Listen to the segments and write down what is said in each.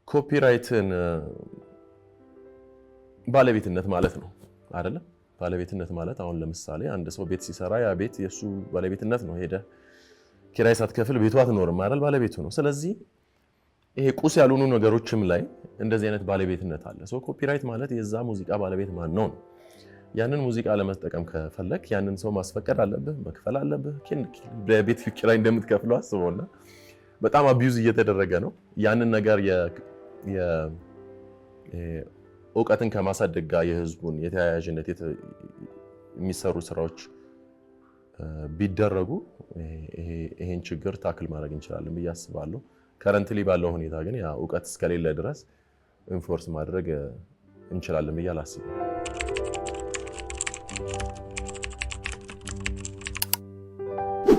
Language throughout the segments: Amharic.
ኮፒራይትን ባለቤትነት ማለት ነው አይደለ? ባለቤትነት ማለት አሁን ለምሳሌ አንድ ሰው ቤት ሲሰራ ያ ቤት የሱ ባለቤትነት ነው። ሄደ ኪራይ ሳትከፍል ቤቱ አትኖርም አይደል? ባለቤቱ ነው። ስለዚህ ይሄ ቁስ ያልሆኑ ነገሮችም ላይ እንደዚህ አይነት ባለቤትነት አለ። ሰው ኮፒራይት ማለት የዛ ሙዚቃ ባለቤት ማን ነው? ያንን ሙዚቃ ለመጠቀም ከፈለክ ያንን ሰው ማስፈቀድ አለብህ፣ መክፈል አለብህ። በቤት ኪራይ እንደምትከፍለው አስበውና በጣም አቢዩዝ እየተደረገ ነው። ያንን ነገር እውቀትን ከማሳደግ ጋር የህዝቡን የተያያዥነት የሚሰሩ ስራዎች ቢደረጉ ይሄን ችግር ታክል ማድረግ እንችላለን ብዬ አስባለሁ። ከረንትሊ ባለው ሁኔታ ግን ያ እውቀት እስከሌለ ድረስ ኢንፎርስ ማድረግ እንችላለን ብዬ አላስብም።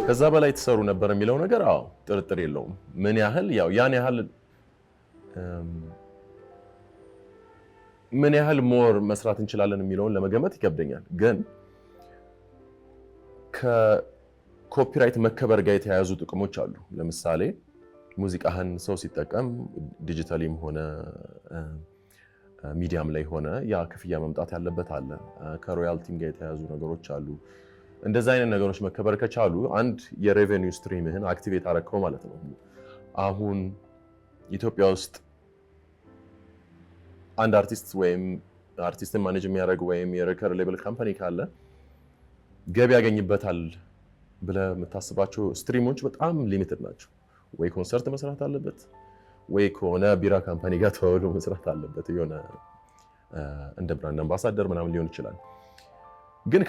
ከዛ በላይ ተሰሩ ነበር የሚለው ነገር አዎ ጥርጥር የለውም። ምን ያህል ያን ያህል ምን ያህል ሞር መስራት እንችላለን የሚለውን ለመገመት ይከብደኛል። ግን ከኮፒራይት መከበር ጋር የተያያዙ ጥቅሞች አሉ። ለምሳሌ ሙዚቃህን ሰው ሲጠቀም ዲጂታሊም ሆነ ሚዲያም ላይ ሆነ ያ ክፍያ መምጣት ያለበት አለ። ከሮያልቲም ጋር የተያያዙ ነገሮች አሉ። እንደዛ አይነት ነገሮች መከበር ከቻሉ አንድ የሬቨኒው ስትሪምህን አክቲቬት አረከው ማለት ነው። አሁን ኢትዮጵያ ውስጥ አንድ አርቲስት ወይም አርቲስትን ማኔጅ የሚያደርግ ወይም የሬከርድ ሌብል ካምፓኒ ካለ ገቢ ያገኝበታል ብለህ የምታስባቸው ስትሪሞች በጣም ሊሚትድ ናቸው። ወይ ኮንሰርት መስራት አለበት ወይ ከሆነ ቢራ ካምፓኒ ጋር ተዋውሎ መስራት አለበት። የሆነ እንደ ብራንድ አምባሳደር ምናምን ሊሆን ይችላል። ግን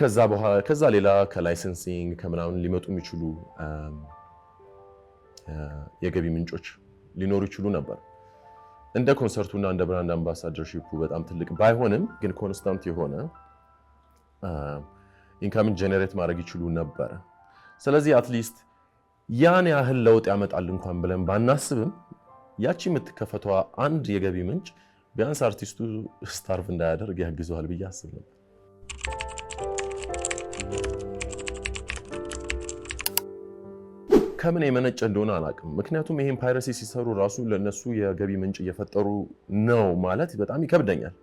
ከዛ ሌላ ከላይሰንሲንግ ከምናምን ሊመጡ የሚችሉ የገቢ ምንጮች ሊኖሩ ይችሉ ነበር። እንደ ኮንሰርቱና እንደ ብራንድ አምባሳደርሺፑ በጣም ትልቅ ባይሆንም ግን ኮንስታንት የሆነ ኢንካምን ጀነሬት ማድረግ ይችሉ ነበር። ስለዚህ አትሊስት ያን ያህል ለውጥ ያመጣል እንኳን ብለን ባናስብም ያቺ የምትከፈተዋ አንድ የገቢ ምንጭ ቢያንስ አርቲስቱ ስታርቭ እንዳያደርግ ያግዘዋል ብዬ አስብ ነበር። ከምን የመነጨ እንደሆነ አላውቅም። ምክንያቱም ይሄን ፓይረሲ ሲሰሩ ራሱ ለነሱ የገቢ ምንጭ እየፈጠሩ ነው ማለት በጣም ይከብደኛል።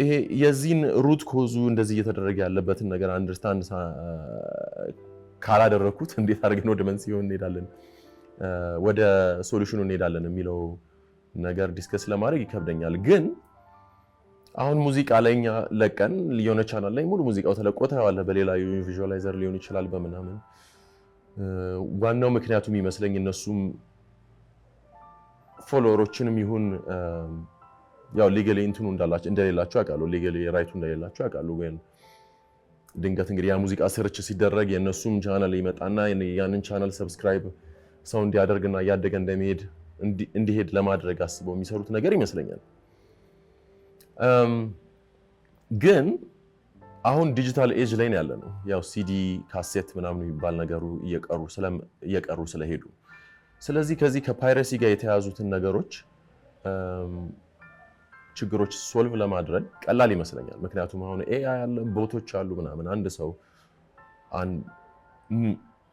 ይሄ የዚህን ሩት ኮዙ እንደዚህ እየተደረገ ያለበትን ነገር አንደርስታንድ ካላደረኩት እንዴት አድርገን ወደ መንስኤው እንሄዳለን ወደ ሶሉሽኑ እንሄዳለን የሚለው ነገር ዲስከስ ለማድረግ ይከብደኛል። ግን አሁን ሙዚቃ ላይኛ ለቀን የሆነ ቻናል ላይ ሙሉ ሙዚቃው ተለቆ ታየዋለህ። በሌላ ቪዥዋላይዘር ሊሆን ይችላል በምናምን ዋናው ምክንያቱም ይመስለኝ እነሱም ፎሎወሮችንም ይሁን ሊገሊ እንትኑ እንደሌላቸው ያውቃሉ። ሊገሊ ራይቱ እንደሌላቸው ያውቃሉ። ግን ድንገት እንግዲህ ያ ሙዚቃ ሰርች ሲደረግ የእነሱም ቻናል ይመጣና ያንን ቻናል ሰብስክራይብ ሰው እንዲያደርግና እያደገ እንዲሄድ ለማድረግ አስበው የሚሰሩት ነገር ይመስለኛል። ግን አሁን ዲጂታል ኤጅ ላይ ያለ ነው። ሲዲ ካሴት ምናምን የሚባል ነገሩ እየቀሩ ስለሄዱ ስለዚህ ከዚህ ከፓይረሲ ጋር የተያዙትን ነገሮች ችግሮች ሶልቭ ለማድረግ ቀላል ይመስለኛል። ምክንያቱም አሁን ኤአይ አለ፣ ቦቶች አሉ ምናምን። አንድ ሰው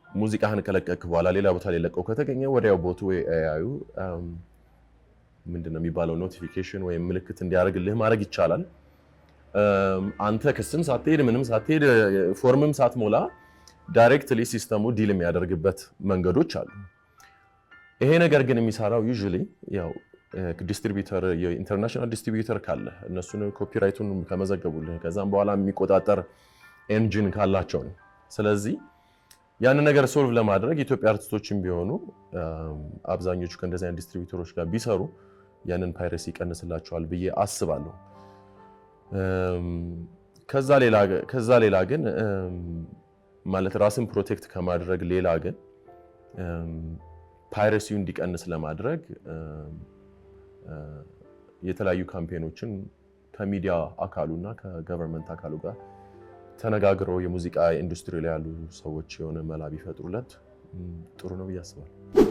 ሙዚቃህን ከለቀቅ በኋላ ሌላ ቦታ ላይ ለቀው ከተገኘ ወዲያው ቦቱ ወይ ኤአዩ ምንድነው የሚባለው ኖቲፊኬሽን ወይም ምልክት እንዲያደርግልህ ማድረግ ይቻላል። አንተ ክስም ሳትሄድ ምንም ሳትሄድ ፎርምም ሳትሞላ ዳይሬክትሊ ሲስተሙ ዲል የሚያደርግበት መንገዶች አሉ። ይሄ ነገር ግን የሚሰራው ዩዥሊ ዲስትሪቢዩተር የኢንተርናሽናል ዲስትሪቢዩተር ካለ እነሱን ኮፒራይቱን ከመዘገቡልህ ከዛም በኋላ የሚቆጣጠር ኤንጂን ካላቸው ነው። ስለዚህ ያንን ነገር ሶልቭ ለማድረግ ኢትዮጵያ አርቲስቶችም ቢሆኑ አብዛኞቹ ከእንደዚህ አይነት ዲስትሪቢዩተሮች ጋር ቢሰሩ ያንን ፓይረሲ ይቀንስላቸዋል ብዬ አስባለሁ። ከዛ ሌላ ግን ማለት ራስን ፕሮቴክት ከማድረግ ሌላ ግን ፓይረሲው እንዲቀንስ ለማድረግ የተለያዩ ካምፔኖችን ከሚዲያ አካሉና ከገቨርንመንት አካሉ ጋር ተነጋግረው የሙዚቃ ኢንዱስትሪ ላይ ያሉ ሰዎች የሆነ መላ ቢፈጥሩለት ጥሩ ነው ብዬ አስባለሁ።